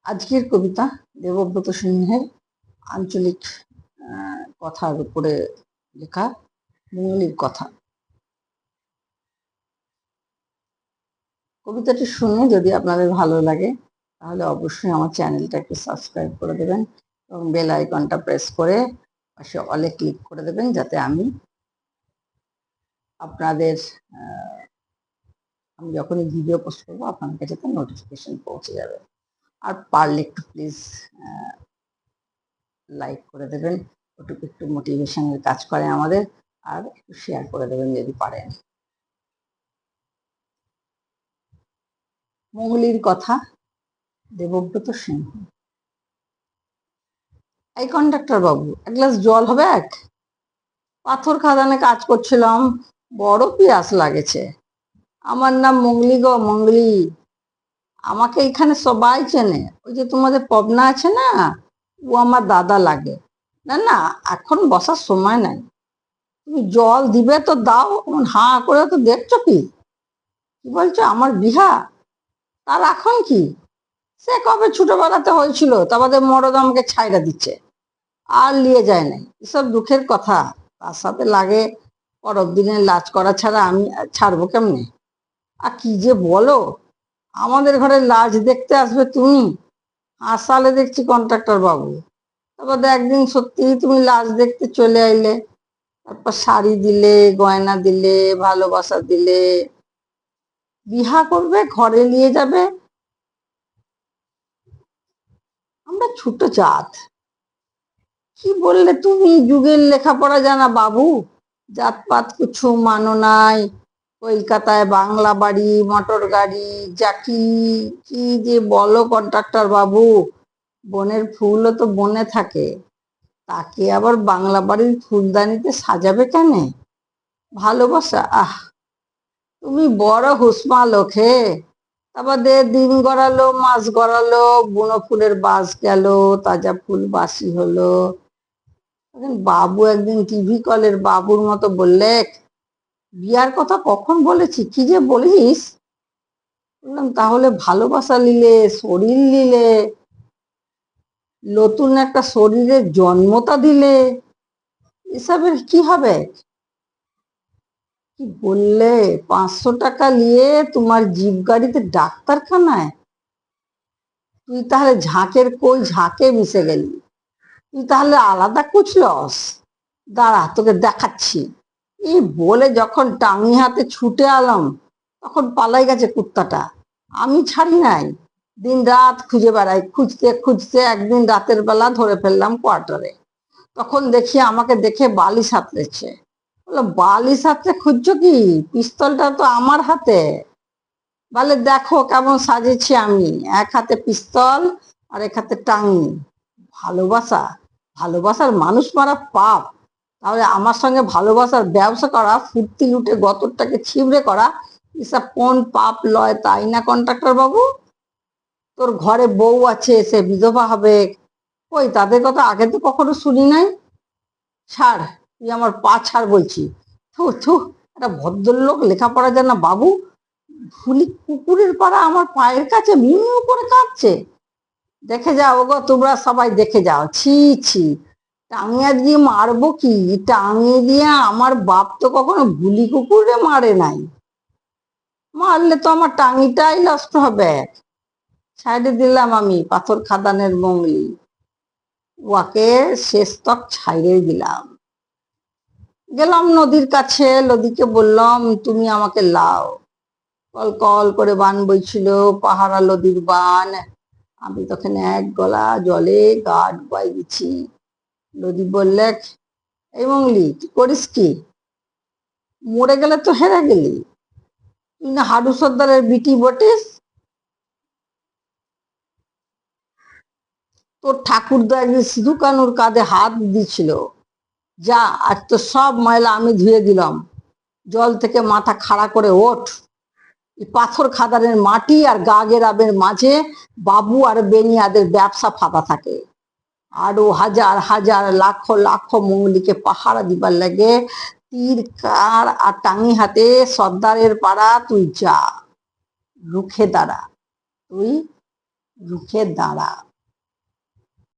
আজকের কবিতা দেবব্রত সিংহের আঞ্চলিক কথার উপরে লেখা মঙ্গলির কথা। কবিতাটি শুনে যদি আপনাদের ভালো লাগে তাহলে অবশ্যই আমার চ্যানেলটাকে সাবস্ক্রাইব করে দেবেন এবং বেল আইকনটা প্রেস করে পাশে অলে ক্লিক করে দেবেন, যাতে আমি আপনাদের আমি যখনই ভিডিও পোস্ট করবো আপনাদের কাছে তার নোটিফিকেশন পৌঁছে যাবে। আর পারলে একটু প্লিজ লাইক করে দেবেন, ওটুকু একটু মোটিভেশনের কাজ করে আমাদের। আর একটু শেয়ার করে দেবেন যদি পারেন। মঙ্গলির কথা, দেবব্রত সিংহ। এই কন্ডাক্টর বাবু, এক গ্লাস জল হবে? এক পাথর খাদানে কাজ করছিলাম, বড় পিয়াস লাগেছে। আমার নাম মঙ্গলি গো, মঙ্গলি। আমাকে এখানে সবাই চেনে। ওই যে তোমাদের পবনা আছে না, ও আমার দাদা লাগে। না না, এখন বসার সময় নাই। তুমি জল দিবে তো দাও, হাঁ করে তো দেখছো কি? কি বলছো আমার বিহা? তার এখন কি? সে কবে ছোটবেলাতে হয়েছিল, তারপরে মরদ আমাকে ছাইড়া দিচ্ছে, আর নিয়ে যায় নাই। এসব দুঃখের কথা। তার সাথে লাগে পরব দিনে লাজ করা ছাড়া আমি ছাড়বো কেমনে? আর কি যে বলো, আমাদের ঘরে লাজ দেখতে আসবে তুমি? সালে দেখছি কন্ট্রাক্টর বাবু। তারপর একদিন সত্যি তুমি লাজ দেখতে চলে আইলে, তারপর শাড়ি দিলে, গয়না দিলে, ভালোবাসা দিলে, বিহা করবে, ঘরে নিয়ে যাবে। আমরা ছোট জাত। কি বললে তুমি? যুগের লেখাপড়া জানা বাবু, জাতপাত কিছু মানো নাই। কলকাতায় বাংলা বাড়ি, মোটর গাড়ি, জাকি, কি যে বলো কন্ট্রাক্টর বাবু। বনের ফুলও তো বনে থাকে, তাকে আবার বাংলা বাড়ির ফুলদানিতে সাজাবে কেন? ভালোবাসা, আহ, তুমি বড় হুসমা লোক হে। তারপর দিন গড়ালো, মাস গড়ালো, বুনো ফুলের বাস গেল, তাজা ফুল বাসি হলো। বাবু একদিন টিভি কলের বাবুর মতো বললে, বিয়ার কথা কখন বলেছি, কি যে বলিস? বললাম তাহলে ভালোবাসা নিলে, শরীর নিলে, নতুন একটা শরীরের জন্মতা দিলে, এসবের কি হবে? কি বললে? 500 টাকা নিয়ে তোমার জিপ গাড়িতে ডাক্তারখানায়? তুই তাহলে ঝাঁকের কই ঝাঁকে মিশে গেলি? তুই তাহলে আলাদা কুচলস? দাঁড়া তোকে দেখাচ্ছি। এই বলে যখন টাঙি হাতে ছুটে আলাম, তখন পালাই গেছে কুত্তাটা। আমি ছাড়ি নাই। দিন রাত খুঁজে বেড়াই, খুঁজতে খুঁজতে একদিন রাতের বেলা ধরে ফেললাম কোয়ার্টারে। তখন দেখি আমাকে দেখে বালি সাঁতরেছে। বললো বালি সাঁতরে খুঁজছো কি? পিস্তলটা তো আমার হাতে। বলে দেখো কেমন সাজেছি আমি, এক হাতে পিস্তল আর এক হাতে টাঙি। ভালোবাসা? ভালোবাসার মানুষ মারা পাপ। তাহলে আমার সঙ্গে ভালোবাসার ব্যবসা করা, ফুর্তি লুটে গতরটাকে ছিবড়ে করা, এসব কোন পাপ লয় তাই না কন্ট্রাক্টর বাবু? তোর ঘরে বউ আছে, সে বিধবা হবে। ওই তাদের কথা আগে তো কখনো শুনি নাই। ছাড়, তুই আমার পা ছাড় বলছি। থু থু, একটা ভদ্রলোক লেখাপড়া জানা বাবু ভুলি কুকুরের পাড়া আমার পায়ের কাছে মিউ করে কাঁদছে। দেখে যাও গো, তোমরা সবাই দেখে যাও। ছি ছি, টাঙিয়া দিয়ে মারবো কি? টাঙিয়ে দিয়ে আমার বাপ তো কখনো বুলি কুকুরে মারে নাই। মারলে তো আমার টাঙিটাই নষ্ট হবে। সাইডে দিলাম আমি পাথর খাদানের মঙ্গলি, ওয়াকে শেষ তক ছাইড়ে দিলাম। গেলাম নদীর কাছে, নদীকে বললাম তুমি আমাকে লাও। কল কল করে বান বইছিল, পাহারা নদীর বান। আমি তখন এক গলা জলে গা ডুবাই দিচ্ছি। নদী বললে, এই মঙ্গলি তুই করিস কি? মরে গেলে তো হেরে গেলি। তুই না হাডু সর্দারের বিটি বটিস? তোর ঠাকুরদা একদিন সিধু কানুর কাঁধে হাত দিছিল। যা, আর তো সব ময়লা আমি ধুয়ে দিলাম। জল থেকে মাথা খাড়া করে ওঠ। পাথর খাদানের মাটি আর গা গেরাবের মাঝে বাবু আর বেনিয়াদের ব্যবসা ফাঁদা থাকে। আরো হাজার হাজার লাখ লাখ মঙ্গলিকে পাহারা দিবার লাগে তীর কার আর টাঙি হাতে সর্দারের পাড়া তুই যা, রুখে দাঁড়া। তুই রুখে দাঁড়া।